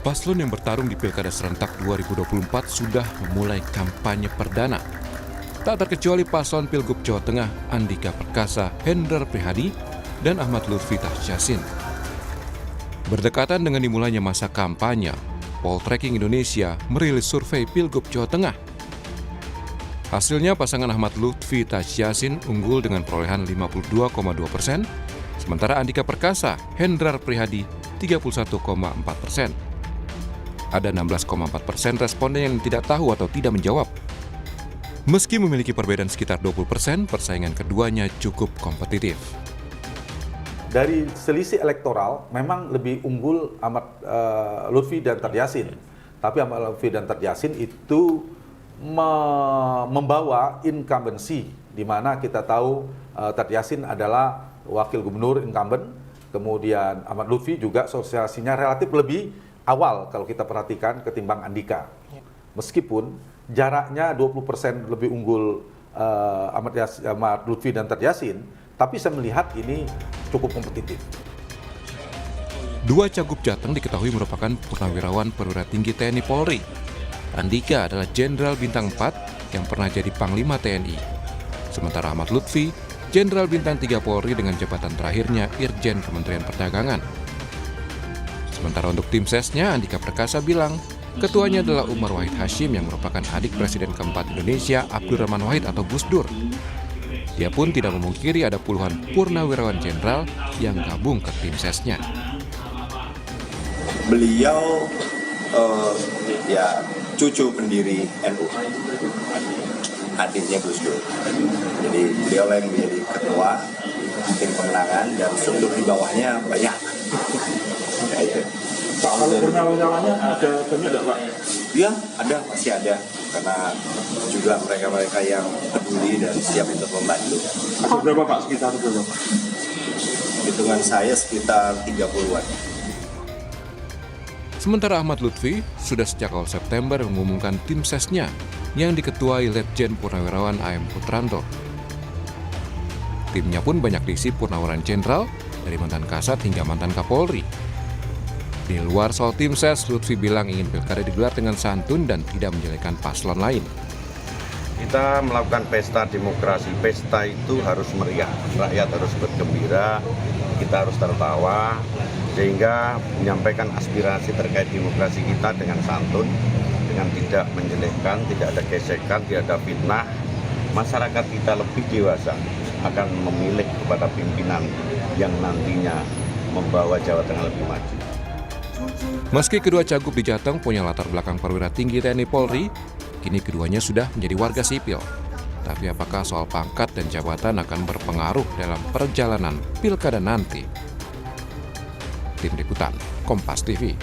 Paslon yang bertarung di Pilkada Serentak 2024 sudah memulai kampanye perdana. Tak terkecuali paslon Pilgub Jawa Tengah Andika Perkasa, Hendrar Prihadi, dan Ahmad Lutfi Tasyasin. Berdekatan dengan dimulainya masa kampanye, Poltreking Indonesia merilis survei Pilgub Jawa Tengah. Hasilnya pasangan Ahmad Lutfi Tasyasin unggul dengan perolehan 52,2%, sementara Andika Perkasa, Hendrar Prihadi 31,4%. Ada 16,4% responden yang tidak tahu atau tidak menjawab. Meski memiliki perbedaan sekitar 20%, persaingan keduanya cukup kompetitif. Dari selisih elektoral memang lebih unggul Ahmad Lutfi dan Tasyasin. Tapi Ahmad Lutfi dan Tasyasin itu membawa incumbency, di mana kita tahu Tasyasin adalah wakil gubernur incumbent, kemudian Ahmad Lutfi juga sosialisasinya relatif lebih awal kalau kita perhatikan ketimbang Andika. Meskipun jaraknya 20% lebih unggul Ahmad Lutfi dan Tasyasin, tapi saya melihat ini cukup kompetitif. Dua cagup Jateng diketahui merupakan purnawirawan perwira tinggi TNI Polri. Andika adalah Jenderal Bintang 4 yang pernah jadi Panglima TNI. Sementara Ahmad Lutfi, Jenderal Bintang 3 Polri dengan jabatan terakhirnya Irjen Kementerian Perdagangan. Sementara untuk tim sesnya, Andika Perkasa bilang, ketuanya adalah Umar Wahid Hashim yang merupakan adik Presiden keempat Indonesia Abdurrahman Wahid atau Gus Dur. Dia pun tidak memungkiri ada puluhan purnawirawan jenderal yang gabung ke tim sesnya. Beliau cucu pendiri NU, adiknya Gus Dur. Jadi beliau yang menjadi ketua tim pemenangan dan struktur di bawahnya banyak. Kalau purnawirawannya ada banyak nggak, Pak? Iya, ada, masih ada. Karena juga mereka-mereka yang peduli dan siap untuk membantu. Ada berapa, Pak? Sekitar berapa, Pak? Hitungan saya sekitar 30-an. Sementara Ahmad Lutfi sudah sejak awal September mengumumkan tim sesnya yang diketuai Letjen Purnawirawan AM Putranto. Timnya pun banyak diisi purnawirawan jenderal dari mantan Kasat hingga mantan Kapolri. Di luar soal tim ses, Lutfi bilang ingin pilkada digelar dengan santun dan tidak menjelekan paslon lain. Kita melakukan pesta demokrasi. Pesta itu harus meriah, rakyat harus bergembira, kita harus tertawa, sehingga menyampaikan aspirasi terkait demokrasi kita dengan santun, dengan tidak menjelekkan, tidak ada gesekan, tidak ada fitnah. Masyarakat kita lebih dewasa akan memilih kepada pimpinan yang nantinya membawa Jawa Tengah lebih maju. Meski kedua cagup di Jateng punya latar belakang perwira tinggi TNI Polri, kini keduanya sudah menjadi warga sipil. Tapi apakah soal pangkat dan jabatan akan berpengaruh dalam perjalanan pilkada nanti? Tim Liputan, Kompas TV.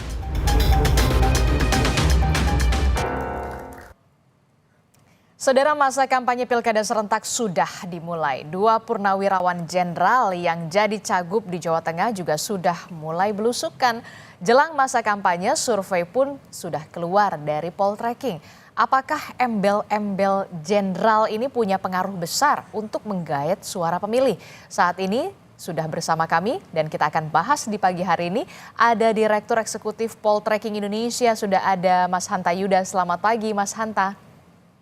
Saudara, masa kampanye Pilkada Serentak sudah dimulai. Dua purnawirawan jenderal yang jadi cagup di Jawa Tengah juga sudah mulai belusukan. Jelang masa kampanye, survei pun sudah keluar dari Poltreking. Apakah embel-embel jenderal ini punya pengaruh besar untuk menggait suara pemilih? Saat ini sudah bersama kami dan kita akan bahas di pagi hari ini. Ada Direktur Eksekutif Poltreking Indonesia, sudah ada Mas Hanta Yuda. Selamat pagi, Mas Hanta.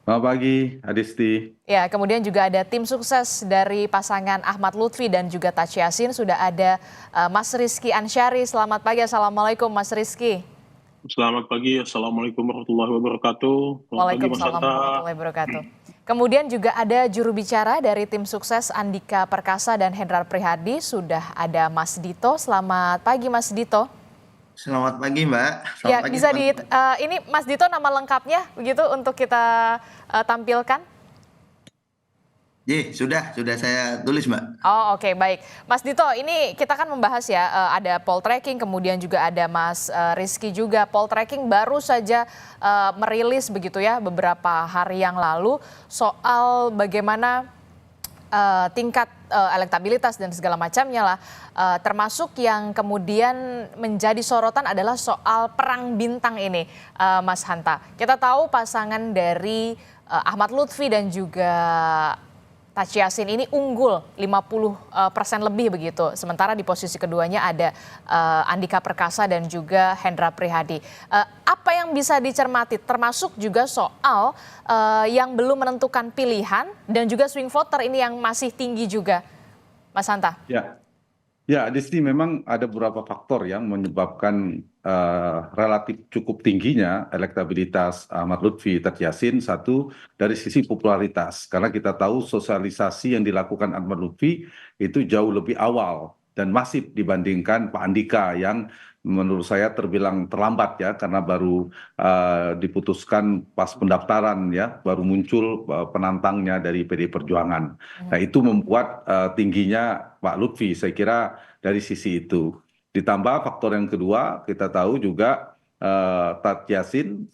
Selamat pagi, Adisti. Ya, kemudian juga ada tim sukses dari pasangan Ahmad Lutfi dan juga Tasyasin. Sudah ada Mas Rizky Ansyari. Selamat pagi, Assalamualaikum Mas Rizky. Selamat pagi, Assalamualaikum warahmatullahi wabarakatuh. Waalaikumsalam warahmatullahi wabarakatuh. Kemudian juga ada juru bicara dari tim sukses Andika Perkasa dan Hendrar Prihadi. Sudah ada Mas Dito. Selamat pagi Mas Dito. Selamat pagi Mbak. Ya, bisa ini Mas Dito nama lengkapnya begitu untuk kita tampilkan? Sudah saya tulis Mbak. Oh oke, baik. Mas Dito, ini kita kan membahas ya, ada Poltreking, kemudian juga ada Mas Rizky juga. Poltreking baru saja merilis begitu ya beberapa hari yang lalu soal bagaimana tingkat elektabilitas dan segala macamnya lah, termasuk yang kemudian menjadi sorotan adalah soal perang bintang ini, Mas Hanta. Kita tahu pasangan dari Ahmad Lutfi dan juga Taj Yassin ini unggul 50% lebih begitu. Sementara di posisi keduanya ada Andika Perkasa dan juga Hendra Prihadi. Apa yang bisa dicermati termasuk juga soal yang belum menentukan pilihan dan juga swing voter ini yang masih tinggi juga, Mas Hanta? Ya, di sini memang ada beberapa faktor yang menyebabkan relatif cukup tingginya elektabilitas Ahmad Lutfi Taj Yassin. Satu, dari sisi popularitas, karena kita tahu sosialisasi yang dilakukan Ahmad Lutfi itu jauh lebih awal dan masif dibandingkan Pak Andika yang menurut saya terbilang terlambat ya, karena baru diputuskan pas pendaftaran ya, baru muncul penantangnya dari PD Perjuangan. Nah, itu membuat tingginya Pak Lutfi, saya kira dari sisi itu. Ditambah faktor yang kedua, kita tahu juga Taj Yassin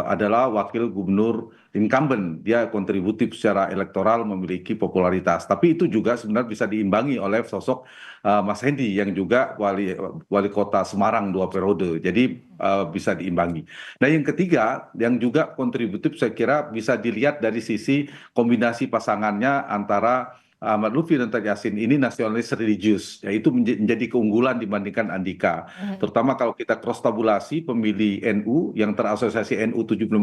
adalah wakil gubernur incumbent, dia kontributif secara elektoral, memiliki popularitas. Tapi itu juga sebenarnya bisa diimbangi oleh sosok Mas Hendi yang juga wali kota Semarang 2 periode. Jadi bisa diimbangi. Nah, yang ketiga yang juga kontributif saya kira bisa dilihat dari sisi kombinasi pasangannya antara Ahmad Lutfi dan Taj Yassin ini nasionalis religius, yaitu menjadi keunggulan dibandingkan Andika. Terutama kalau kita cross tabulasi pemilih NU yang terasosiasi NU 75%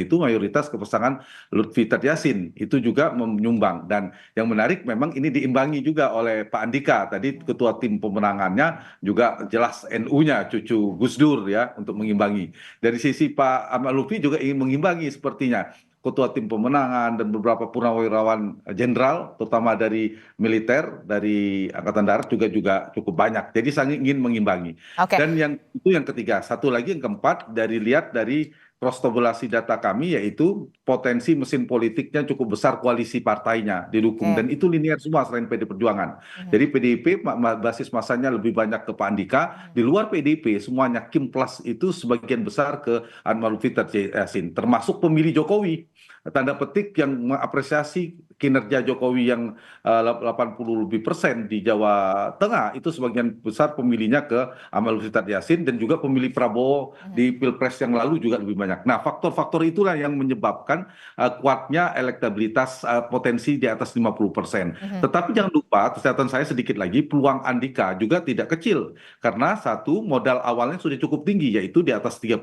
itu mayoritas ke pasangan Lutfi Taj Yassin, itu juga menyumbang. Dan yang menarik memang ini diimbangi juga oleh Pak Andika, tadi ketua tim pemenangannya juga jelas NU-nya, cucu Gus Dur ya, untuk mengimbangi. Dari sisi Pak Ahmad Lutfi juga ingin mengimbangi sepertinya. Ketua tim pemenangan dan beberapa purnawirawan jenderal, terutama dari militer, dari Angkatan Darat juga cukup banyak. Jadi sangat ingin mengimbangi. Dan itu yang ketiga. Satu lagi yang keempat, lihat dari cross tabulasi data kami, yaitu potensi mesin politiknya cukup besar, koalisi partainya didukung. Dan itu linear semua selain PD Perjuangan. Jadi PDIP basis masanya lebih banyak ke Pak Andika. Di luar PDIP semuanya Kim Plus itu sebagian besar ke Ahmad Lutfi Taj Yassin. Termasuk pemilih Jokowi. Tanda petik yang mengapresiasi kinerja Jokowi yang 80% di Jawa Tengah, itu sebagian besar pemilihnya ke Ahmad Lutfi Taj Yassin, dan juga pemilih Prabowo di Pilpres yang lalu juga lebih banyak. Nah, faktor-faktor itulah yang menyebabkan kuatnya elektabilitas potensi di atas 50%. Tetapi jangan lupa, catatan saya sedikit lagi, peluang Andika juga tidak kecil. Karena satu, modal awalnya sudah cukup tinggi, yaitu di atas 30%.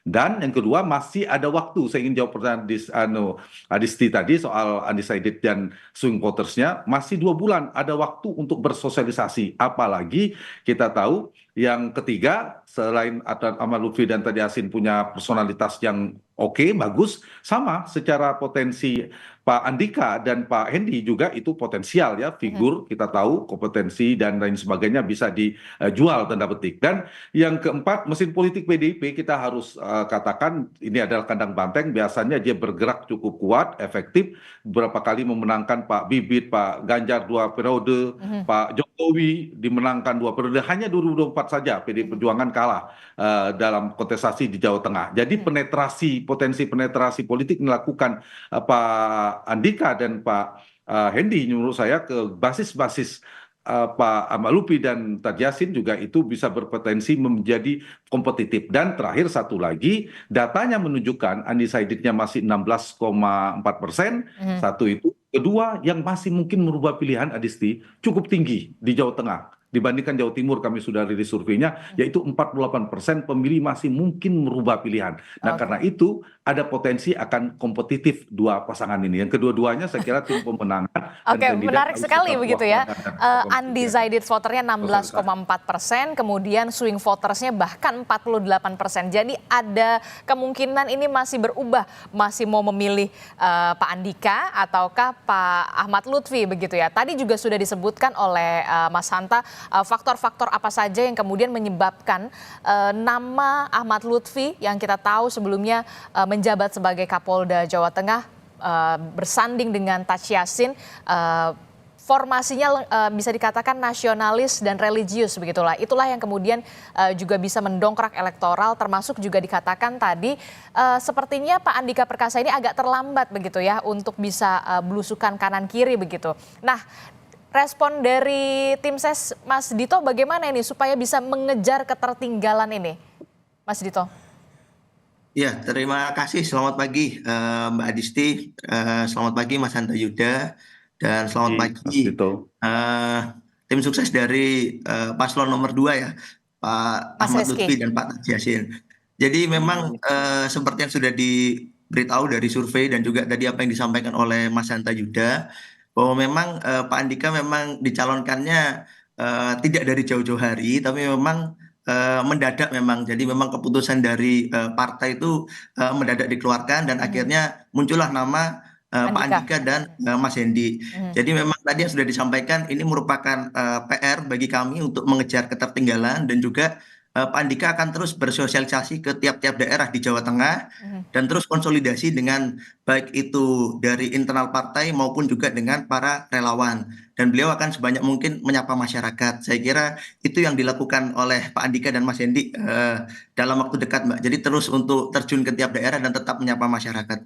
Dan yang kedua, masih ada waktu. Saya ingin jawab pertanyaan Adisti tadi soal undecided dan swing votersnya, masih 2 bulan ada waktu untuk bersosialisasi. Apalagi kita tahu yang ketiga, selain Ahmad Lutfi dan Taj Yassin punya personalitas yang oke, bagus, sama secara potensi Pak Andika dan Pak Hendi juga itu potensial ya, figur kita tahu kompetensi dan lain sebagainya bisa dijual tanda petik. Dan yang keempat, mesin politik PDIP kita harus katakan ini adalah kandang banteng, biasanya dia bergerak cukup kuat, efektif, beberapa kali memenangkan Pak Bibit, Pak Ganjar 2 periode, Pak Jokowi dimenangkan 2 periode, hanya 2024 saja PD Perjuangan kalah dalam kontestasi di Jawa Tengah. Jadi potensi penetrasi politik dilakukan Pak Andika dan Pak Hendi menurut saya ke basis-basis Pak Ahmad Lutfi dan Taj Yassin juga itu bisa berpotensi menjadi kompetitif. Dan terakhir satu lagi, datanya menunjukkan undecided-nya masih 16,4%, satu itu. Kedua, yang masih mungkin merubah pilihan Adisti cukup tinggi di Jawa Tengah. Dibandingkan Jawa Timur, kami sudah rilis surveinya, yaitu 48% pemilih masih mungkin merubah pilihan. Nah, karena itu ada potensi akan kompetitif dua pasangan ini. Yang kedua-duanya saya kira tim pemenangan. Menarik sekali begitu ya. Undecided voternya 16,4%, kemudian swing votersnya bahkan 48%. Jadi ada kemungkinan ini masih berubah, masih mau memilih Pak Andika ataukah Pak Ahmad Lutfi begitu ya. Tadi juga sudah disebutkan oleh Mas Hanta faktor-faktor apa saja yang kemudian menyebabkan nama Ahmad Lutfi yang kita tahu sebelumnya menjabat sebagai Kapolda Jawa Tengah bersanding dengan Taj Yassin, formasinya bisa dikatakan nasionalis dan religius begitulah. Itulah yang kemudian juga bisa mendongkrak elektoral, termasuk juga dikatakan tadi sepertinya Pak Andika Perkasa ini agak terlambat begitu ya untuk bisa belusukan kanan kiri begitu. Nah, respon dari tim ses Mas Dito bagaimana ini supaya bisa mengejar ketertinggalan ini, Mas Dito? Ya, terima kasih. Selamat pagi Mbak Adisti. Selamat pagi Mas Hanta Yuda. dan selamat Mas pagi Dito. eh, tim sukses dari paslon nomor 2 ya, Pak Mas Ahmad Rizky. Lutfi dan Pak Taji Yasin. Jadi memang seperti yang sudah diberitahu dari survei dan juga tadi apa yang disampaikan oleh Mas Hanta Yuda, bahwa memang Pak Andika memang dicalonkannya tidak dari jauh-jauh hari, tapi memang mendadak memang. Jadi memang keputusan dari partai itu mendadak dikeluarkan dan akhirnya muncullah nama Pak Andika. Andika dan Mas Hendi. Jadi memang tadi yang sudah disampaikan ini merupakan PR bagi kami untuk mengejar ketertinggalan dan juga Pak Andika akan terus bersosialisasi ke tiap-tiap daerah di Jawa Tengah dan terus konsolidasi dengan baik itu dari internal partai maupun juga dengan para relawan. Dan beliau akan sebanyak mungkin menyapa masyarakat. Saya kira itu yang dilakukan oleh Pak Andika dan Mas Hendi dalam waktu dekat, Mbak. Jadi terus untuk terjun ke tiap daerah dan tetap menyapa masyarakat.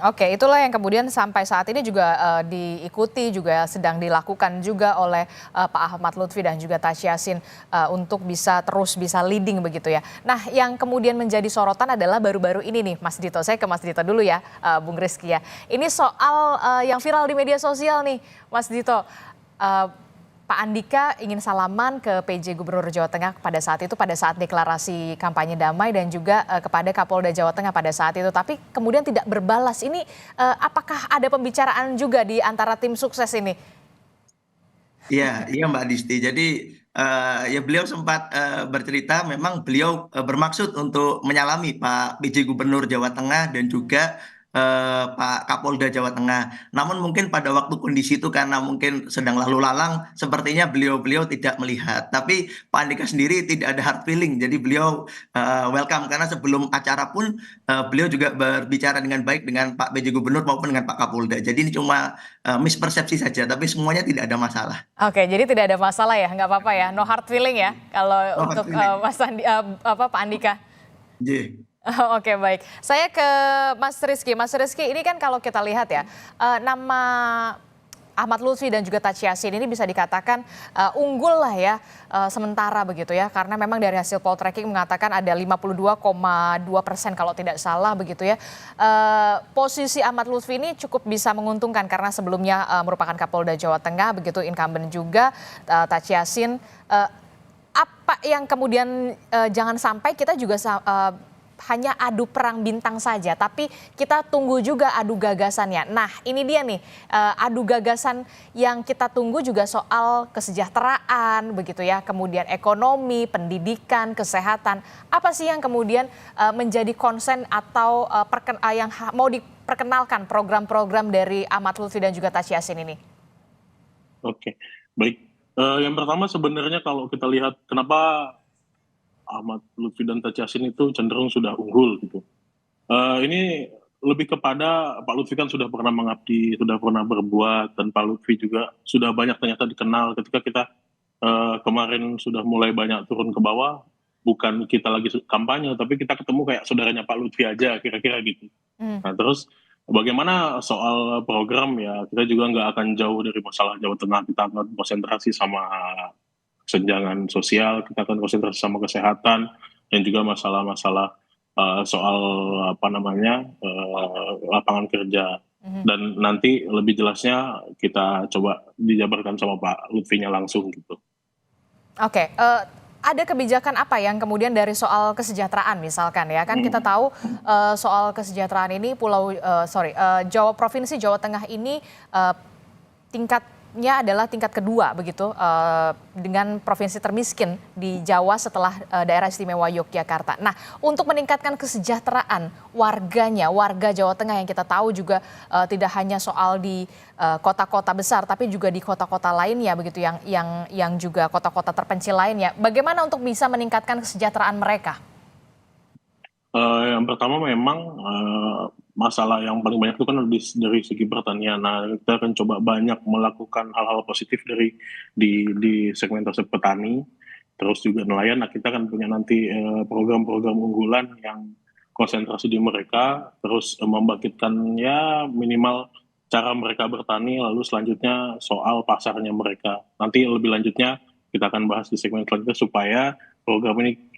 Oke, itulah yang kemudian sampai saat ini juga diikuti juga sedang dilakukan juga oleh Pak Ahmad Lutfi dan juga Taji Yasin untuk bisa leading begitu ya. Nah, yang kemudian menjadi sorotan adalah baru-baru ini nih, Mas Dito. Saya ke Mas Dito dulu ya, Bung Rizky ya. Ini soal yang viral di media sosial nih, Mas Dito. Pak Andika ingin salaman ke PJ Gubernur Jawa Tengah pada saat deklarasi kampanye damai dan juga kepada Kapolda Jawa Tengah pada saat itu. Tapi kemudian tidak berbalas. Ini apakah ada pembicaraan juga di antara tim sukses ini? Iya, iya Mbak Disti. Jadi ya beliau sempat bercerita memang beliau bermaksud untuk menyalami Pak PJ Gubernur Jawa Tengah dan juga Pak Kapolda Jawa Tengah. Namun mungkin pada waktu kondisi itu karena mungkin sedang lalu lalang, sepertinya beliau tidak melihat. Tapi Pak Andika sendiri tidak ada hard feeling. Jadi beliau welcome karena sebelum acara pun beliau juga berbicara dengan baik dengan Pak PJ Gubernur maupun dengan Pak Kapolda. Jadi ini cuma mispersepsi saja, tapi semuanya tidak ada masalah. Oke, jadi tidak ada masalah ya, nggak apa-apa ya, no hard feeling ya kalau No hard untuk feeling. Pak Andika. J. Oke, baik. Saya ke Mas Rizky. Mas Rizky, ini kan kalau kita lihat ya, nama Ahmad Lutfi dan juga Taji Yasin ini bisa dikatakan unggul lah ya sementara begitu ya, karena memang dari hasil poltreking mengatakan ada 52,2% kalau tidak salah begitu ya. Posisi Ahmad Lutfi ini cukup bisa menguntungkan karena sebelumnya merupakan Kapolda Jawa Tengah begitu, incumbent juga. Taji Yasin, apa yang kemudian jangan sampai kita juga hanya adu perang bintang saja, tapi kita tunggu juga adu gagasannya. Nah, ini dia nih, adu gagasan yang kita tunggu juga soal kesejahteraan, begitu ya, kemudian ekonomi, pendidikan, kesehatan. Apa sih yang kemudian menjadi konsen atau yang mau diperkenalkan program-program dari Ahmad Lutfi dan juga Taji Yasin ini? Oke, baik. Yang pertama sebenarnya kalau kita lihat kenapa Ahmad Lutfi dan Taji Yasin itu cenderung sudah unggul gitu. Ini lebih kepada Pak Lutfi kan sudah pernah mengabdi, sudah pernah berbuat, dan Pak Lutfi juga sudah banyak ternyata dikenal ketika kita kemarin sudah mulai banyak turun ke bawah, bukan kita lagi kampanye, tapi kita ketemu kayak saudaranya Pak Lutfi aja, kira-kira gitu. Nah terus bagaimana soal program ya, kita juga nggak akan jauh dari masalah Jawa Tengah, kita akan konsentrasi sama kesenjangan sosial, kita akan konsentrasi sama kesehatan, dan juga masalah-masalah soal lapangan kerja. Dan nanti lebih jelasnya kita coba dijabarkan sama Pak Lutfinya langsung gitu. Oke, ada kebijakan apa yang kemudian dari soal kesejahteraan misalkan ya, kan kita tahu soal kesejahteraan ini Provinsi Jawa Tengah ini tingkatnya adalah tingkat kedua begitu dengan provinsi termiskin di Jawa setelah daerah istimewa Yogyakarta. Nah, untuk meningkatkan kesejahteraan warga Jawa Tengah yang kita tahu juga tidak hanya soal di kota-kota besar, tapi juga di kota-kota lainnya begitu yang juga kota-kota terpencil lainnya. Bagaimana untuk bisa meningkatkan kesejahteraan mereka? Yang pertama memang masalah yang paling banyak itu kan dari segi pertanian. Nah, kita akan coba banyak melakukan hal-hal positif di segmentasi petani, terus juga nelayan. Nah, kita akan punya nanti program-program unggulan yang konsentrasi di mereka, terus membangkitkan ya minimal cara mereka bertani, lalu selanjutnya soal pasarnya mereka. Nanti lebih lanjutnya kita akan bahas di segmen selanjutnya supaya program ini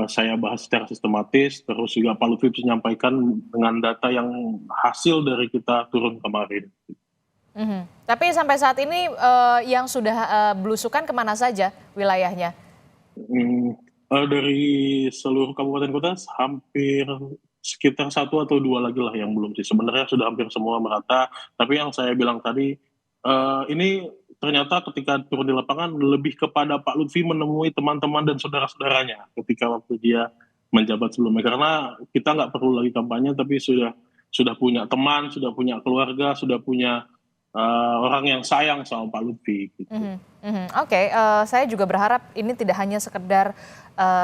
saya bahas secara sistematis, terus juga Pak Lutfi menyampaikan dengan data yang hasil dari kita turun kemarin. Tapi sampai saat ini yang sudah belusukan kemana saja wilayahnya? Hmm, dari seluruh kabupaten kota hampir sekitar satu atau dua lagi lah yang belum sih. Sebenarnya sudah hampir semua merata. Tapi yang saya bilang tadi, ini ternyata ketika turun di lapangan lebih kepada Pak Lutfi menemui teman-teman dan saudara-saudaranya ketika waktu dia menjabat sebelumnya. Karena kita nggak perlu lagi kampanye, tapi sudah punya teman, sudah punya keluarga, sudah punya orang yang sayang sama Pak Lutfi. Gitu. Oke, saya juga berharap ini tidak hanya sekedar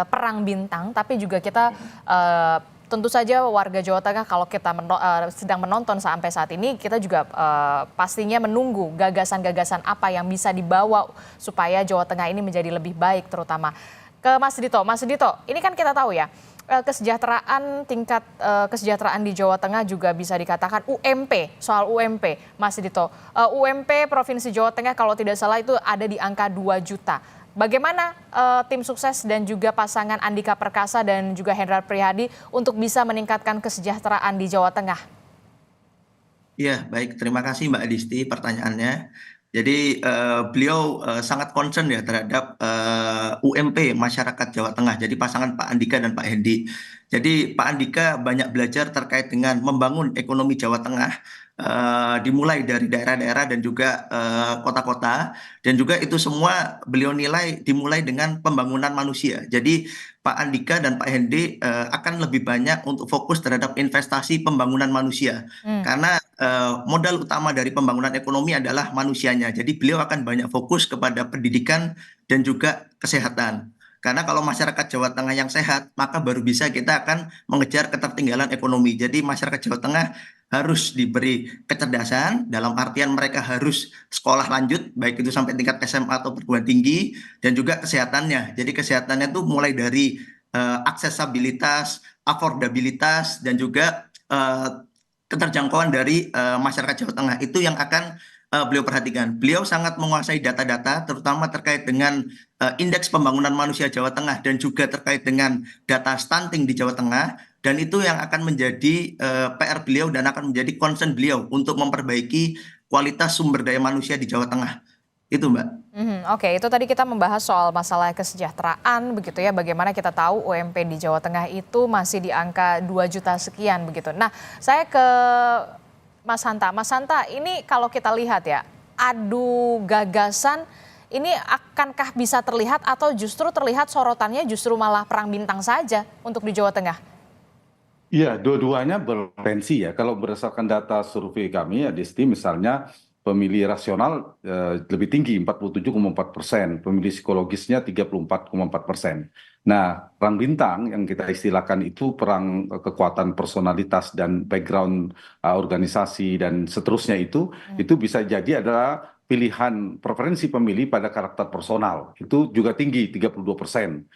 perang bintang, tapi juga kita tentu saja warga Jawa Tengah kalau kita sedang menonton sampai saat ini, kita juga pastinya menunggu gagasan-gagasan apa yang bisa dibawa supaya Jawa Tengah ini menjadi lebih baik, terutama ke Mas Dito. Mas Dito, ini kan kita tahu ya, tingkat kesejahteraan di Jawa Tengah juga bisa dikatakan UMP, soal UMP, Mas Dito. UMP Provinsi Jawa Tengah kalau tidak salah itu ada di angka 2 juta. Bagaimana tim sukses dan juga pasangan Andika Perkasa dan juga Hendrar Prihadi untuk bisa meningkatkan kesejahteraan di Jawa Tengah? Iya, baik. Terima kasih Mbak Disti pertanyaannya. Jadi beliau sangat concern ya terhadap UMP masyarakat Jawa Tengah. Jadi pasangan Pak Andika dan Pak Hendi. Jadi Pak Andika banyak belajar terkait dengan membangun ekonomi Jawa Tengah, dimulai dari daerah-daerah dan juga kota-kota, dan juga itu semua beliau nilai dimulai dengan pembangunan manusia. Jadi Pak Andika dan Pak Hendi akan lebih banyak untuk fokus terhadap investasi pembangunan manusia. Karena modal utama dari pembangunan ekonomi adalah manusianya. Jadi beliau akan banyak fokus kepada pendidikan dan juga kesehatan. Karena kalau masyarakat Jawa Tengah yang sehat, maka baru bisa kita akan mengejar ketertinggalan ekonomi. Jadi masyarakat Jawa Tengah harus diberi kecerdasan, dalam artian mereka harus sekolah lanjut, baik itu sampai tingkat SMA atau perguruan tinggi, dan juga kesehatannya. Jadi kesehatannya itu mulai dari aksesabilitas, affordabilitas, dan juga keterjangkauan dari masyarakat Jawa Tengah. Itu yang akan beliau perhatikan. Beliau sangat menguasai data-data, terutama terkait dengan indeks pembangunan manusia Jawa Tengah dan juga terkait dengan data stunting di Jawa Tengah. Dan itu yang akan menjadi PR beliau dan akan menjadi concern beliau untuk memperbaiki kualitas sumber daya manusia di Jawa Tengah. Itu Mbak. Oke, itu tadi kita membahas soal masalah kesejahteraan begitu ya. Bagaimana kita tahu UMP di Jawa Tengah itu masih di angka 2 juta sekian begitu. Nah, saya ke Mas Hanta. Mas Hanta, ini kalau kita lihat ya, adu gagasan ini akankah bisa terlihat atau justru terlihat sorotannya justru malah perang bintang saja untuk di Jawa Tengah? Iya, dua-duanya berpotensi ya. Kalau berdasarkan data survei kami, ya Desti, misalnya pemilih rasional lebih tinggi 47,4%, pemilih psikologisnya 34,4%. Nah, perang bintang yang kita istilahkan itu perang kekuatan personalitas dan background organisasi dan seterusnya itu bisa jadi adalah pilihan preferensi pemilih pada karakter personal. Itu juga tinggi 32%.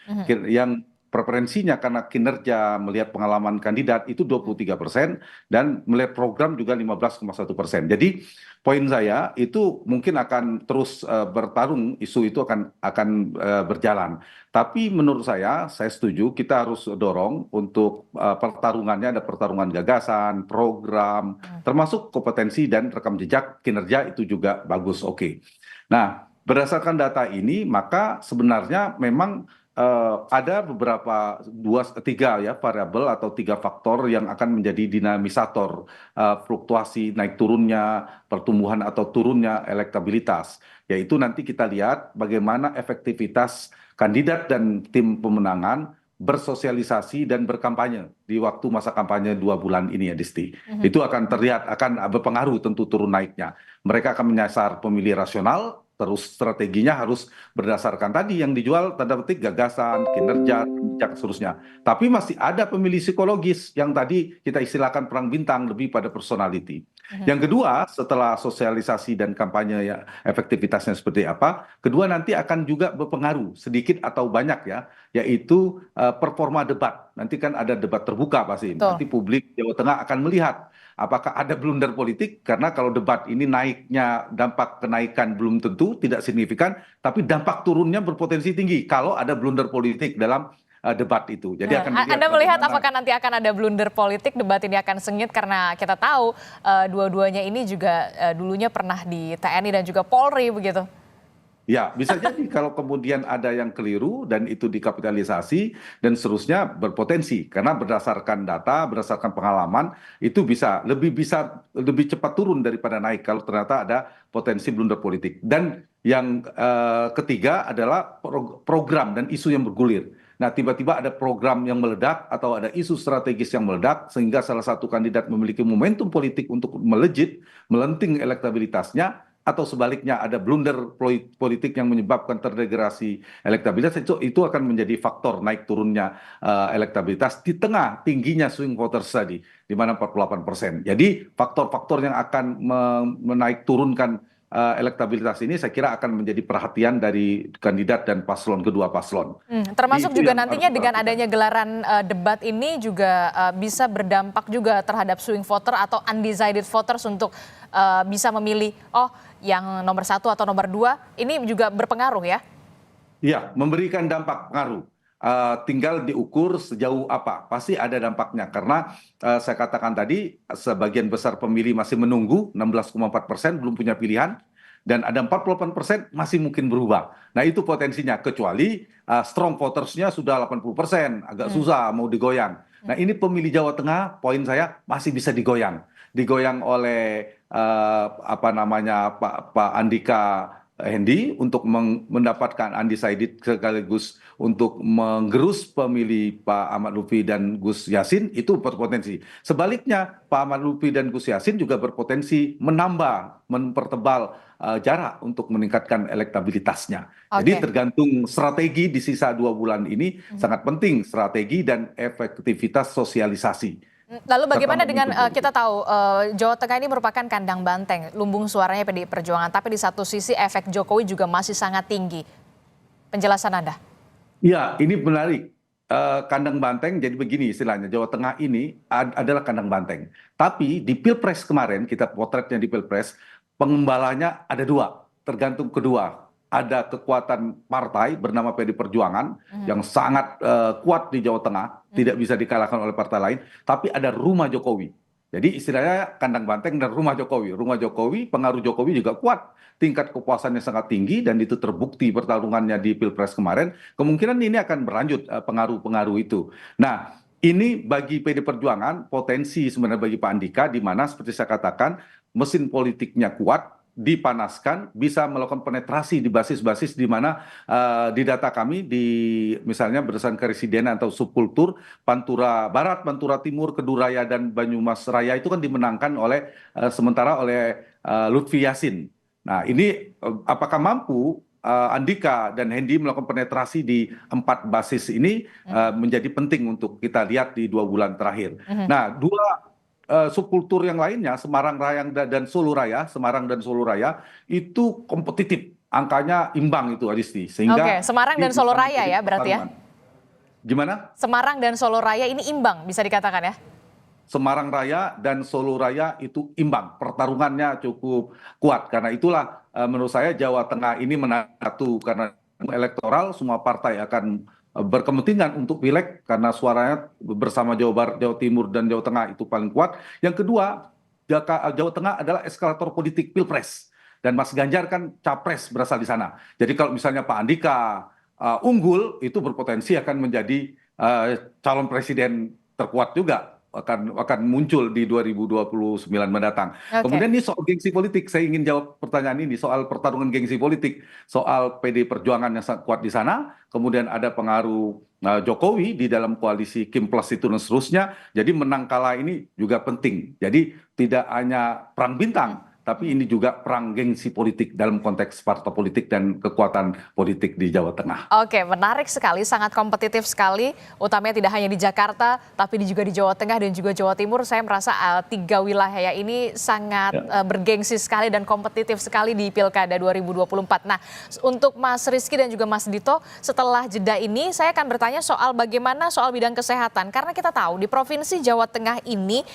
Yang preferensinya karena kinerja melihat pengalaman kandidat itu 23% dan melihat program juga 15,1%. Jadi poin saya itu mungkin akan terus bertarung, isu itu akan berjalan. Tapi menurut saya setuju kita harus dorong untuk pertarungannya, ada pertarungan gagasan, program, termasuk kompetensi dan rekam jejak kinerja itu juga bagus, oke. Nah, berdasarkan data ini maka sebenarnya memang ada beberapa tiga ya variabel atau 3 faktor yang akan menjadi dinamisator fluktuasi naik turunnya pertumbuhan atau turunnya elektabilitas, yaitu nanti kita lihat bagaimana efektivitas kandidat dan tim pemenangan bersosialisasi dan berkampanye di waktu masa kampanye 2 bulan ini ya Disti. Itu akan terlihat, akan berpengaruh tentu turun naiknya. Mereka akan menyasar pemilih rasional, terus strateginya harus berdasarkan tadi yang dijual tanda petik gagasan, kinerja, dan seterusnya. Tapi masih ada pemilih psikologis yang tadi kita istilahkan perang bintang, lebih pada personality. Yang kedua, setelah sosialisasi dan kampanye ya efektivitasnya seperti apa, kedua nanti akan juga berpengaruh sedikit atau banyak ya, yaitu performa debat. Nanti kan ada debat terbuka pasti. Nanti publik Jawa Tengah akan melihat apakah ada blunder politik, karena kalau debat ini naiknya dampak kenaikan belum tentu, tidak signifikan, tapi dampak turunnya berpotensi tinggi kalau ada blunder politik dalam debat itu. Jadi akan dilihat Anda melihat bagaimana. apakah nanti akan ada blunder politik, debat ini akan sengit karena kita tahu dua-duanya ini juga dulunya pernah di TNI dan juga Polri begitu. Ya, bisa jadi kalau kemudian ada yang keliru dan itu dikapitalisasi dan seterusnya berpotensi karena berdasarkan data, berdasarkan pengalaman itu bisa lebih cepat turun daripada naik kalau ternyata ada potensi blunder politik. Dan yang ketiga adalah program dan isu yang bergulir. Nah, tiba-tiba ada program yang meledak atau ada isu strategis yang meledak sehingga salah satu kandidat memiliki momentum politik untuk melejit, melenting elektabilitasnya, atau sebaliknya ada blunder politik yang menyebabkan terdegradasi elektabilitas, itu akan menjadi faktor naik turunnya elektabilitas di tengah tingginya swing voters tadi di mana 48%. Jadi faktor-faktor yang akan menaik turunkan elektabilitas ini saya kira akan menjadi perhatian dari kandidat dan kedua paslon. Termasuk Itu juga yang nantinya harus dengan diperhatikan. adanya gelaran debat ini juga bisa berdampak juga terhadap swing voter atau undecided voters untuk bisa memilih yang nomor 1 atau nomor 2 ini juga berpengaruh ya? Iya, memberikan dampak pengaruh. Tinggal diukur sejauh apa. Pasti ada dampaknya karena saya katakan tadi sebagian besar pemilih masih menunggu 16,4% belum punya pilihan dan ada 48% masih mungkin berubah. Nah itu potensinya kecuali strong votersnya sudah 80% agak susah mau digoyang. Nah ini pemilih Jawa Tengah poin saya masih bisa digoyang oleh Pak Andika Hendi untuk mendapatkan undecided sekaligus untuk menggerus pemilih Pak Ahmad Lutfi dan Gus Yassin itu berpotensi. Sebaliknya Pak Ahmad Lutfi dan Gus Yassin juga berpotensi mempertebal jarak untuk meningkatkan elektabilitasnya. Jadi tergantung strategi di sisa 2 bulan ini sangat penting strategi dan efektivitas sosialisasi. Lalu bagaimana dengan kita tahu Jawa Tengah ini merupakan kandang banteng, lumbung suaranya PDI Perjuangan, tapi di satu sisi efek Jokowi juga masih sangat tinggi. Penjelasan Anda? Ya, ini menarik. Kandang banteng jadi begini istilahnya, Jawa Tengah ini adalah kandang banteng. Tapi di Pilpres kemarin, kita potretnya di Pilpres, pengembalanya ada 2, tergantung kedua. Ada kekuatan partai bernama PDI Perjuangan yang sangat kuat di Jawa Tengah, tidak bisa dikalahkan oleh partai lain, tapi ada rumah Jokowi. Jadi istilahnya kandang banteng dan rumah Jokowi. Rumah Jokowi, pengaruh Jokowi juga kuat, tingkat kepuasannya sangat tinggi dan itu terbukti pertarungannya di Pilpres kemarin. Kemungkinan ini akan berlanjut pengaruh-pengaruh itu. Nah, ini bagi PDI Perjuangan potensi sebenarnya bagi Pak Andika di mana seperti saya katakan mesin politiknya kuat, dipanaskan, bisa melakukan penetrasi di basis-basis di mana di data kami misalnya berdasarkan keresidenan atau subkultur Pantura Barat, Pantura Timur, Keduraya dan Banyumas Raya itu kan dimenangkan sementara oleh Lutfi Yassin. Nah ini apakah mampu Andika dan Hendi melakukan penetrasi di 4 basis ini menjadi penting untuk kita lihat di 2 bulan terakhir. Nah 2 subkultur yang lainnya Semarang dan Solo Raya itu kompetitif, angkanya imbang itu Adisti. Sehingga Semarang dan Solo Raya ya berarti ya? Gimana? Semarang dan Solo Raya ini imbang bisa dikatakan ya? Semarang Raya dan Solo Raya itu imbang, pertarungannya cukup kuat karena itulah menurut saya Jawa Tengah ini menatu karena elektoral semua partai akan berkepentingan untuk pileg karena suaranya bersama Jawa Barat, Jawa Timur, dan Jawa Tengah itu paling kuat. Yang kedua, Jawa Tengah adalah eskalator politik Pilpres. Dan Mas Ganjar kan capres berasal di sana. Jadi kalau misalnya Pak Andika unggul, itu berpotensi akan menjadi calon presiden terkuat juga. Akan muncul di 2029 mendatang. Kemudian ini soal gengsi politik, saya ingin jawab pertanyaan ini soal pertarungan gengsi politik, soal PDI Perjuangan yang sangat kuat di sana, kemudian ada pengaruh Jokowi di dalam koalisi Kim Plus itu dan seterusnya, jadi menang kalah ini juga penting. Jadi tidak hanya perang bintang, tapi ini juga perang gengsi politik dalam konteks partai politik dan kekuatan politik di Jawa Tengah. Oke, menarik sekali, sangat kompetitif sekali, utamanya tidak hanya di Jakarta, tapi juga di Jawa Tengah dan juga Jawa Timur. Saya merasa 3 wilayah ini sangat bergengsi sekali dan kompetitif sekali di Pilkada 2024. Nah, untuk Mas Rizky dan juga Mas Dito, setelah jeda ini saya akan bertanya soal bagaimana soal bidang kesehatan. Karena kita tahu di Provinsi Jawa Tengah ini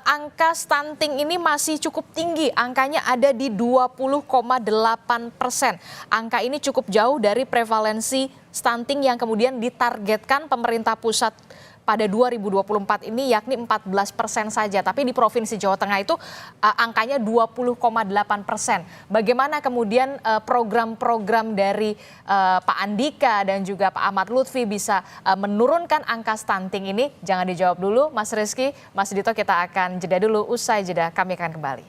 angka stunting ini masih cukup tinggi. Angkanya ada di 20,8%. Angka ini cukup jauh dari prevalensi stunting yang kemudian ditargetkan pemerintah pusat pada 2024 ini yakni 14% saja, tapi di Provinsi Jawa Tengah itu angkanya 20,8%. Bagaimana kemudian program-program dari Pak Andika dan juga Pak Ahmad Lutfi bisa menurunkan angka stunting ini? Jangan dijawab dulu, Mas Rizky, Mas Dito, kita akan jeda dulu. Usai jeda, kami akan kembali.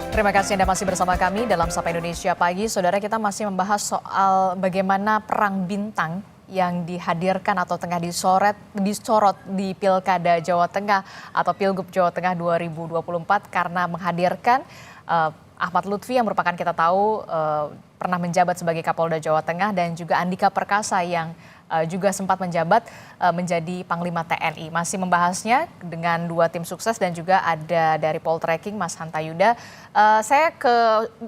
Terima kasih Anda masih bersama kami dalam Sapa Indonesia Pagi. Saudara, kita masih membahas soal bagaimana perang bintang yang dihadirkan atau tengah disorot di Pilkada Jawa Tengah atau Pilgub Jawa Tengah 2024 karena menghadirkan Ahmad Lutfi yang merupakan kita tahu pernah menjabat sebagai Kapolda Jawa Tengah dan juga Andika Perkasa yang juga sempat menjabat menjadi Panglima TNI. Masih membahasnya dengan dua tim sukses dan juga ada dari Poltreking Mas Hanta Yuda.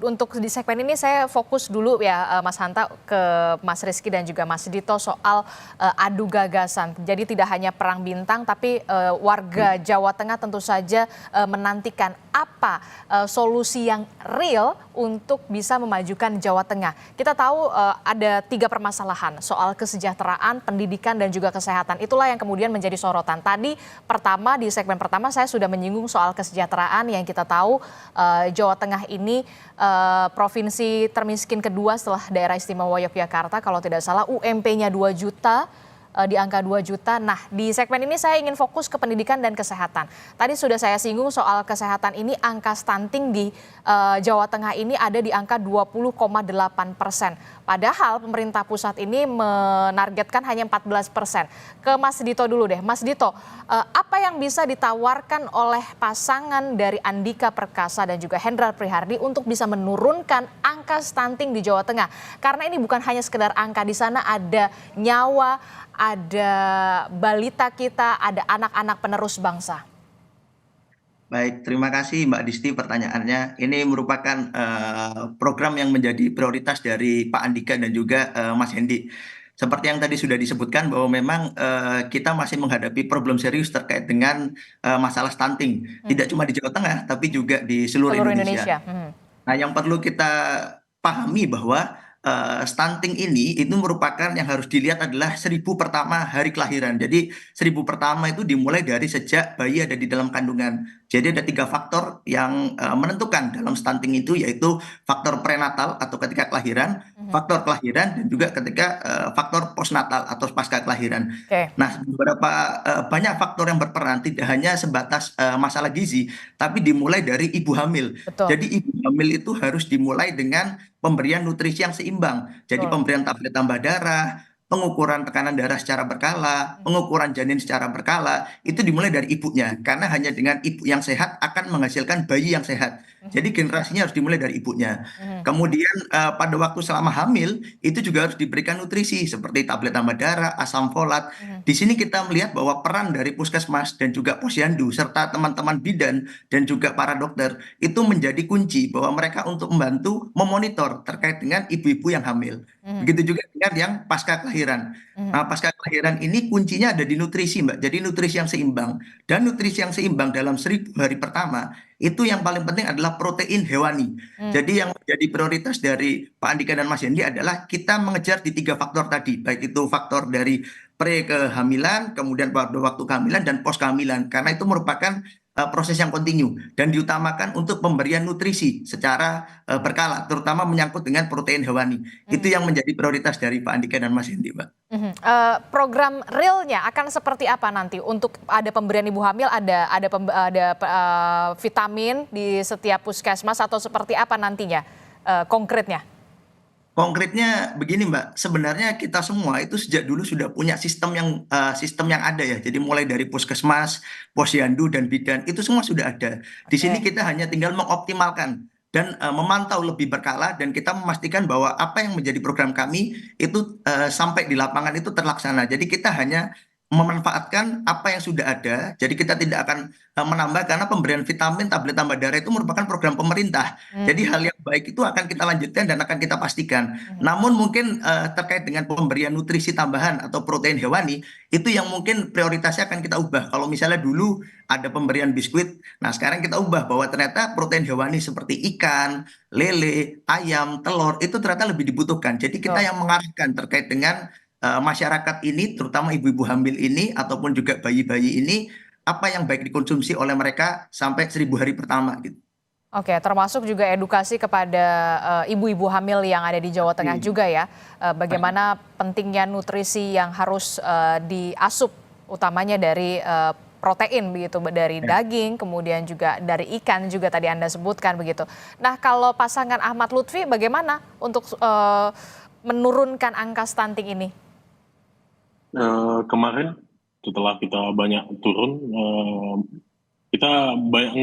Untuk di segmen ini saya fokus dulu ya Mas Hanta ke Mas Rizky dan juga Mas Dito soal adu gagasan. Jadi tidak hanya perang bintang tapi warga Jawa Tengah tentu saja menantikan apa solusi yang real untuk bisa memajukan Jawa Tengah. Kita tahu ada 3 permasalahan soal kesejahteraan, pendidikan dan juga kesehatan. Itulah yang kemudian menjadi sorotan. Tadi di segmen pertama saya sudah menyinggung soal kesejahteraan yang kita tahu Jawa Tengah ini provinsi termiskin kedua setelah daerah istimewa Yogyakarta. Kalau tidak salah UMP-nya 2 juta. Di angka 2 juta. Nah, di segmen ini saya ingin fokus ke pendidikan dan kesehatan. Tadi sudah saya singgung soal kesehatan ini, angka stunting di Jawa Tengah ini ada di angka 20,8%. Padahal pemerintah pusat ini menargetkan hanya 14%. Ke Mas Dito dulu deh. Mas Dito, apa yang bisa ditawarkan oleh pasangan dari Andika Perkasa dan juga Hendrar Prihardi untuk bisa menurunkan angka stunting di Jawa Tengah? Karena ini bukan hanya sekedar angka, di sana ada nyawa, ada balita kita, ada anak-anak penerus bangsa. Baik, terima kasih Mbak Disti pertanyaannya. Ini merupakan program yang menjadi prioritas dari Pak Andika dan juga Mas Hendi. Seperti yang tadi sudah disebutkan bahwa memang kita masih menghadapi problem serius terkait dengan masalah stunting. Tidak cuma di Jawa Tengah, tapi juga di seluruh Indonesia. Nah, yang perlu kita pahami bahwa stunting ini itu merupakan yang harus dilihat adalah 1000 pertama hari kelahiran. Jadi 1000 pertama itu dimulai dari sejak bayi ada di dalam kandungan. Jadi ada 3 faktor yang menentukan dalam stunting itu, yaitu faktor prenatal atau ketika kelahiran, faktor kelahiran dan juga ketika faktor postnatal atau pasca kelahiran. Nah, beberapa banyak faktor yang berperan, tidak hanya sebatas masalah gizi, tapi dimulai dari ibu hamil. Jadi ibu hamil itu harus dimulai dengan pemberian nutrisi yang seimbang. Jadi pemberian tablet tambah darah, pengukuran tekanan darah secara berkala, pengukuran janin secara berkala, itu dimulai dari ibunya. Karena hanya dengan ibu yang sehat akan menghasilkan bayi yang sehat. Jadi generasinya harus dimulai dari ibunya. Kemudian pada waktu selama hamil, itu juga harus diberikan nutrisi seperti tablet tambah darah, asam folat. Di sini kita melihat bahwa peran dari puskesmas dan juga posyandu, serta teman-teman bidan dan juga para dokter, itu menjadi kunci bahwa mereka untuk membantu memonitor terkait dengan ibu-ibu yang hamil. Begitu juga dengan yang pasca kelahiran. Nah, pasca kelahiran ini kuncinya ada di nutrisi, Mbak. Jadi nutrisi yang seimbang. Dan nutrisi yang seimbang dalam 1000 hari pertama, itu yang paling penting adalah protein hewani. Jadi yang menjadi prioritas dari Pak Andika dan Mas Hendi adalah kita mengejar di 3 faktor tadi. Baik itu faktor dari pre-kehamilan, kemudian pada waktu kehamilan, dan post-kehamilan. Karena itu merupakan proses yang kontinu dan diutamakan untuk pemberian nutrisi secara berkala, terutama menyangkut dengan protein hewani. Itu yang menjadi prioritas dari Pak Andika dan Mas Hendi, Mbak. Program realnya akan seperti apa nanti? Untuk ada pemberian ibu hamil, ada vitamin di setiap puskesmas atau seperti apa nantinya konkretnya? Konkretnya begini Mbak, sebenarnya kita semua itu sejak dulu sudah punya sistem yang ada ya. Jadi mulai dari puskesmas, posyandu dan bidan itu semua sudah ada. Di sini kita hanya tinggal mengoptimalkan dan memantau lebih berkala, dan kita memastikan bahwa apa yang menjadi program kami itu sampai di lapangan itu terlaksana. Jadi kita hanya memanfaatkan apa yang sudah ada. Jadi kita tidak akan menambah, karena pemberian vitamin, tablet tambah darah itu merupakan program pemerintah. Jadi hal yang baik itu akan kita lanjutkan dan akan kita pastikan. Namun mungkin terkait dengan pemberian nutrisi tambahan atau protein hewani, itu yang mungkin prioritasnya akan kita ubah. Kalau misalnya dulu ada pemberian biskuit, nah sekarang kita ubah bahwa ternyata protein hewani seperti ikan, lele, ayam, telur itu ternyata lebih dibutuhkan. Jadi kita yang mengarahkan terkait dengan masyarakat ini, terutama ibu-ibu hamil ini ataupun juga bayi-bayi ini, apa yang baik dikonsumsi oleh mereka sampai 1000 hari pertama gitu. Oke, termasuk juga edukasi kepada ibu-ibu hamil yang ada di Jawa Tengah juga ya, bagaimana pentingnya nutrisi yang harus diasup, utamanya dari protein begitu, dari daging, kemudian juga dari ikan juga tadi Anda sebutkan begitu. Nah, kalau pasangan Ahmad Lutfi bagaimana untuk menurunkan angka stunting ini? Kemarin setelah kita banyak turun, kita banyak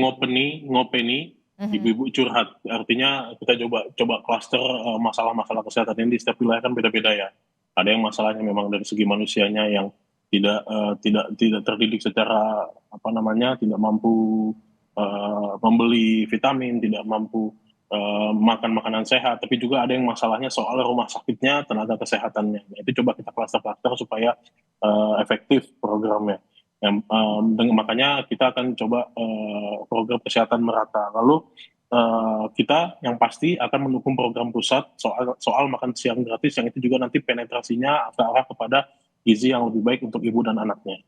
ngopeni ibu-ibu curhat. Artinya kita coba klaster masalah-masalah kesehatan ini di setiap wilayah kan beda-beda ya. Ada yang masalahnya memang dari segi manusianya yang tidak terdidik secara tidak mampu membeli vitamin, tidak mampu makan makanan sehat, tapi juga ada yang masalahnya soal rumah sakitnya, tenaga kesehatannya. Nah, itu coba kita klaster-klaster supaya efektif programnya. Makanya kita akan coba program kesehatan merata. Lalu kita yang pasti akan mendukung program pusat soal makan siang gratis, yang itu juga nanti penetrasinya ke arah kepada gizi yang lebih baik untuk ibu dan anaknya.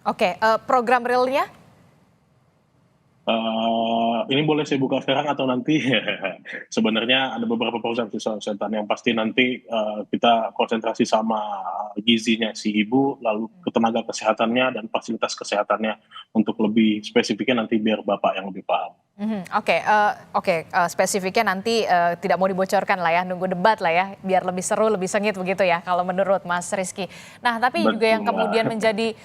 Oke, program realnya? Ini boleh saya buka sekarang atau nanti? Sebenarnya ada beberapa program kesehatan yang pasti nanti kita konsentrasi sama gizinya si ibu, lalu ke tenaga kesehatannya dan fasilitas kesehatannya, untuk lebih spesifiknya nanti biar Bapak yang lebih paham. Oke, spesifiknya nanti tidak mau dibocorkan lah ya, nunggu debat lah ya, biar lebih seru, lebih sengit begitu ya kalau menurut Mas Rizky. Nah, tapi juga yang kemudian menjadi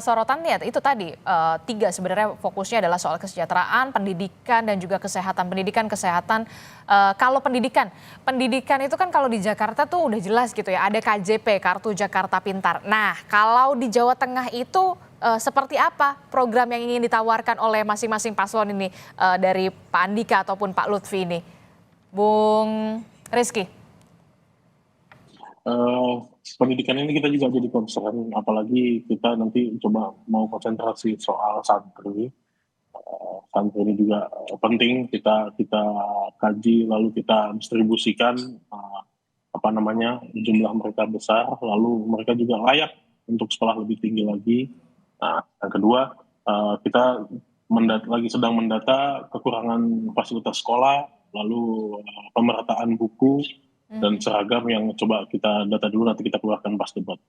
sorotannya itu tadi 3 sebenarnya fokusnya adalah soal kesejahteraan, pendidikan dan juga kesehatan. Kesehatan. Kalau pendidikan itu kan kalau di Jakarta tuh udah jelas gitu ya, ada KJP, Kartu Jakarta Pintar. Nah, kalau di Jawa Tengah itu seperti apa program yang ingin ditawarkan oleh masing-masing paslon ini, dari Pak Andika ataupun Pak Lutfi ini, Bung Rizky? Pendidikan ini kita juga jadi concern, apalagi kita nanti coba mau konsentrasi soal santri. Santri ini juga penting kita kaji, lalu kita distribusikan jumlah mereka besar, lalu mereka juga layak untuk sekolah lebih tinggi lagi. Nah, yang kedua, kita sedang mendata kekurangan fasilitas sekolah, lalu pemerataan buku dan seragam yang coba kita data dulu, nanti kita keluarkan pas debat.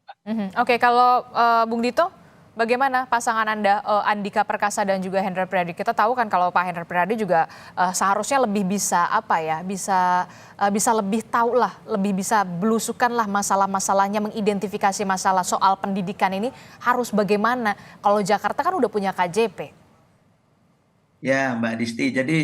Oke, kalau Bung Dito, bagaimana pasangan Anda, Andika Perkasa dan juga Hendra Priyadi? Kita tahu kan kalau Pak Hendra Priyadi juga seharusnya lebih bisa bisa lebih tahu lah, lebih bisa belusukan lah masalah-masalahnya, mengidentifikasi masalah soal pendidikan ini harus bagaimana. Kalau Jakarta kan udah punya KJP. Ya, Mbak Disti. Jadi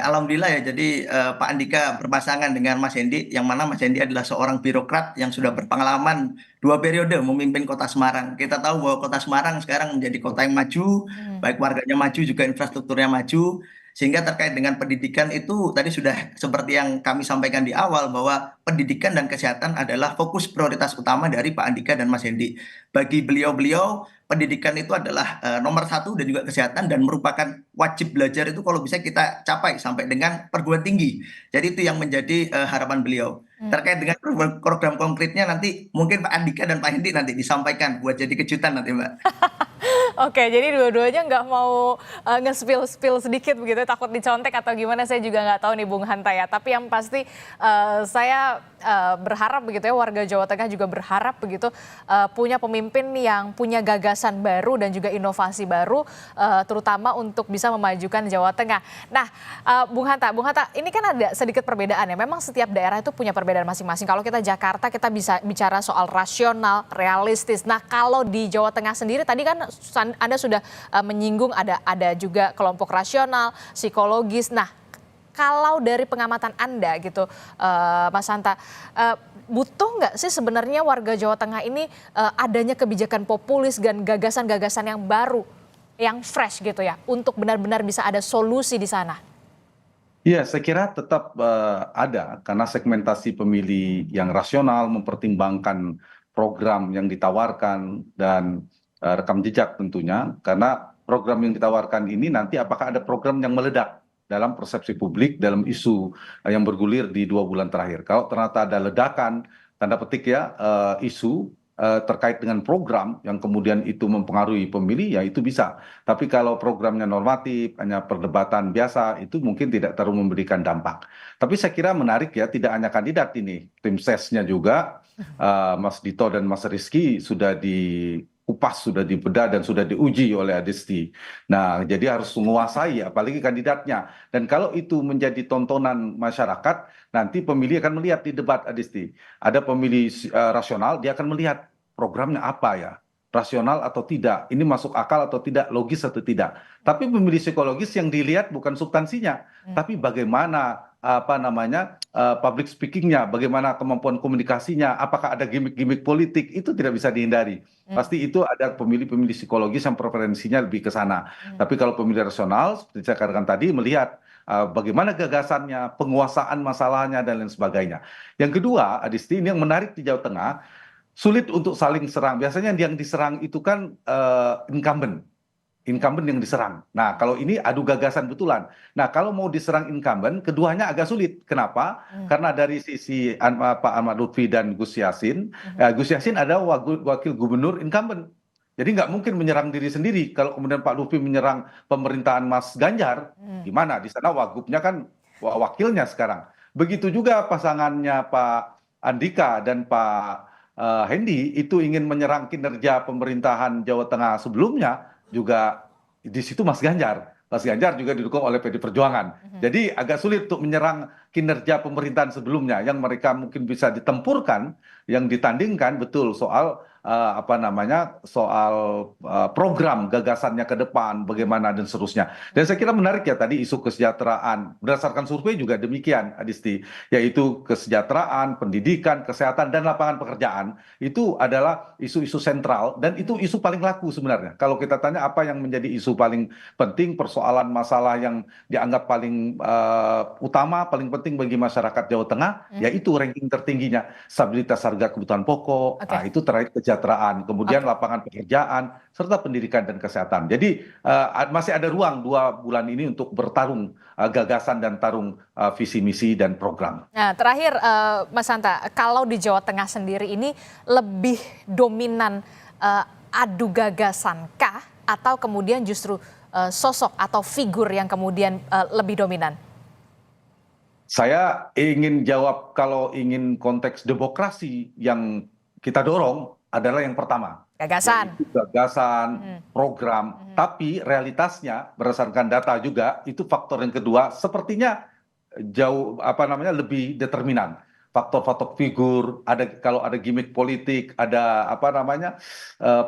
alhamdulillah ya. Jadi Pak Andika berpasangan dengan Mas Hendi, yang mana Mas Hendi adalah seorang birokrat yang sudah berpengalaman 2 periode memimpin Kota Semarang. Kita tahu bahwa Kota Semarang sekarang menjadi kota yang maju, baik warganya maju juga infrastrukturnya maju. Sehingga terkait dengan pendidikan itu tadi sudah seperti yang kami sampaikan di awal, bahwa pendidikan dan kesehatan adalah fokus prioritas utama dari Pak Andika dan Mas Hendi. Bagi beliau-beliau, pendidikan itu adalah nomor 1 dan juga kesehatan, dan merupakan wajib belajar itu kalau bisa kita capai sampai dengan perguruan tinggi. Jadi itu yang menjadi harapan beliau. Terkait dengan program konkretnya nanti mungkin Pak Andika dan Pak Hendi nanti disampaikan buat jadi kejutan nanti, Mbak. Oke, jadi dua-duanya nggak mau nge-spill sedikit begitu, takut dicontek atau gimana, saya juga nggak tahu nih Bung Hanta ya. Tapi yang pasti saya berharap begitu ya, warga Jawa Tengah juga berharap begitu punya pemimpin yang punya gagasan baru dan juga inovasi baru, terutama untuk bisa memajukan Jawa Tengah. Nah, Bung Hanta, ini kan ada sedikit perbedaan ya. Memang setiap daerah itu punya perbedaan masing-masing. Kalau kita Jakarta, kita bisa bicara soal rasional, realistis. Nah, kalau di Jawa Tengah sendiri tadi kan Anda sudah menyinggung ada juga kelompok rasional, psikologis. Nah, Kalau dari pengamatan Anda gitu, Mas Hanta, butuh nggak sih sebenarnya warga Jawa Tengah ini adanya kebijakan populis dan gagasan-gagasan yang baru, yang fresh gitu ya, untuk benar-benar bisa ada solusi di sana? Iya, saya kira tetap ada karena segmentasi pemilih yang rasional mempertimbangkan program yang ditawarkan dan rekam jejak tentunya. Karena program yang ditawarkan ini nanti apakah ada program yang meledak dalam persepsi publik, dalam isu yang bergulir di 2 bulan terakhir. Kalau ternyata ada ledakan, tanda petik ya, isu terkait dengan program yang kemudian itu mempengaruhi pemilih, ya itu bisa. Tapi kalau programnya normatif, hanya perdebatan biasa, itu mungkin tidak terlalu memberikan dampak. Tapi saya kira menarik ya, tidak hanya kandidat ini, tim sesnya juga, Mas Dito dan Mas Rizky sudah dikupas, sudah dibedah dan sudah diuji oleh Adisti. Nah, jadi harus menguasai, apalagi kandidatnya. Dan kalau itu menjadi tontonan masyarakat, nanti pemilih akan melihat di debat, Adisti. Ada pemilih rasional, dia akan melihat programnya apa ya, rasional atau tidak, ini masuk akal atau tidak, logis atau tidak. Tapi pemilih psikologis yang dilihat bukan substansinya, tapi bagaimana public speakingnya, bagaimana kemampuan komunikasinya, apakah ada gimmick-gimmick politik, itu tidak bisa dihindari. Pasti itu ada pemilih-pemilih psikologis yang preferensinya lebih ke sana. Tapi kalau pemilih rasional, seperti saya katakan tadi, melihat bagaimana gagasannya, penguasaan masalahnya, dan lain sebagainya. Yang kedua, Adisti, ini yang menarik di Jawa Tengah, sulit untuk saling serang. Biasanya yang diserang itu kan incumbent yang diserang. Nah, kalau ini adu gagasan betulan. Nah, kalau mau diserang incumbent, keduanya agak sulit. Kenapa? Karena dari sisi Pak Ahmad Lutfi dan Gus Yassin, Gus Yassin ada wakil gubernur incumbent. Jadi nggak mungkin menyerang diri sendiri. Kalau kemudian Pak Lutfi menyerang pemerintahan Mas Ganjar, gimana? Di sana wagubnya kan wakilnya sekarang. Begitu juga pasangannya Pak Andika dan Pak Hendi itu ingin menyerang kinerja pemerintahan Jawa Tengah sebelumnya, juga di situ Mas Ganjar. Mas Ganjar juga didukung oleh PD Perjuangan. Jadi agak sulit untuk menyerang kinerja pemerintahan sebelumnya yang mereka mungkin bisa ditempurkan, yang ditandingkan betul soal soal program gagasannya ke depan, bagaimana dan seterusnya. Dan saya kira menarik ya tadi isu kesejahteraan. Berdasarkan survei juga demikian, Adisti, yaitu kesejahteraan, pendidikan, kesehatan, dan lapangan pekerjaan. Itu adalah isu-isu sentral dan itu isu paling laku sebenarnya. Kalau kita tanya apa yang menjadi isu paling penting, persoalan masalah yang dianggap paling utama, paling penting bagi masyarakat Jawa Tengah, yaitu ranking tertingginya stabilitas harga kebutuhan pokok, itu terkait kesejahteraan, kemudian lapangan pekerjaan, serta pendidikan dan kesehatan. Jadi masih ada ruang 2 bulan ini untuk bertarung gagasan dan tarung visi misi dan program. Nah, terakhir Mas Hanta, kalau di Jawa Tengah sendiri ini lebih dominan adu gagasan kah atau kemudian justru sosok atau figur yang kemudian lebih dominan? Saya ingin jawab kalau ingin konteks demokrasi yang kita dorong adalah yang pertama. Gagasan. Gagasan, program. Tapi realitasnya berdasarkan data juga itu faktor yang kedua sepertinya jauh lebih determinan. Faktor-faktor figur, kalau ada gimmick politik, ada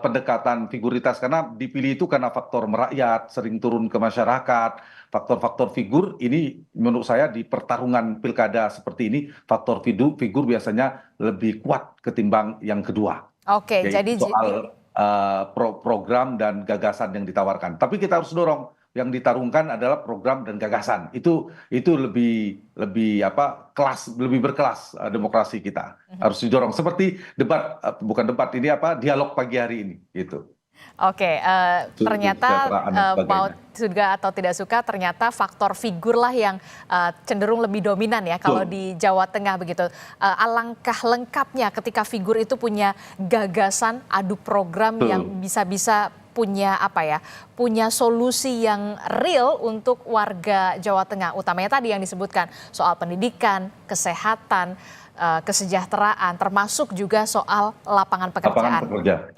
pendekatan figuritas karena dipilih itu karena faktor merakyat, sering turun ke masyarakat. Faktor-faktor figur ini menurut saya di pertarungan pilkada seperti ini faktor figur biasanya lebih kuat ketimbang yang kedua. Oke, jadi soal program dan gagasan yang ditawarkan. Tapi kita harus dorong yang ditarungkan adalah program dan gagasan. Itu lebih kelas, lebih berkelas demokrasi kita. Harus didorong seperti dialog pagi hari ini gitu. Oke, ternyata mau suka atau tidak suka, ternyata faktor figur lah yang cenderung lebih dominan ya kalau di Jawa Tengah begitu. Alangkah lengkapnya ketika figur itu punya gagasan, adu program yang bisa-bisa punya solusi yang real untuk warga Jawa Tengah. Utamanya tadi yang disebutkan soal pendidikan, kesehatan, kesejahteraan, termasuk juga soal lapangan pekerjaan.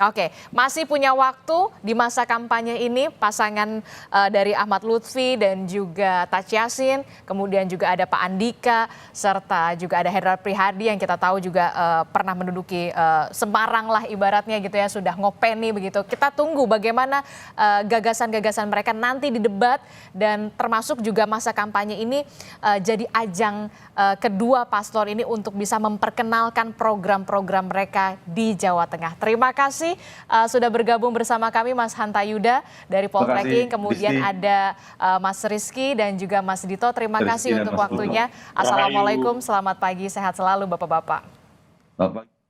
Oke, masih punya waktu di masa kampanye ini pasangan dari Ahmad Lutfi dan juga Taci Yassin, kemudian juga ada Pak Andika, serta juga ada Hendrar Prihadi yang kita tahu juga pernah menduduki Semarang lah ibaratnya gitu ya, sudah ngopeni begitu. Kita tunggu bagaimana gagasan gagasan-gagasan mereka nanti di debat dan termasuk juga masa kampanye ini jadi ajang kedua paslon ini untuk bisa memperkenalkan program-program mereka di Jawa Tengah. Terima kasih sudah bergabung bersama kami Mas Hanta Yuda dari Poltreking, kemudian ada Mas Rizky dan juga Mas Dito. Terima kasih untuk waktunya. Assalamualaikum, selamat pagi, sehat selalu Bapak-Bapak. Bapak.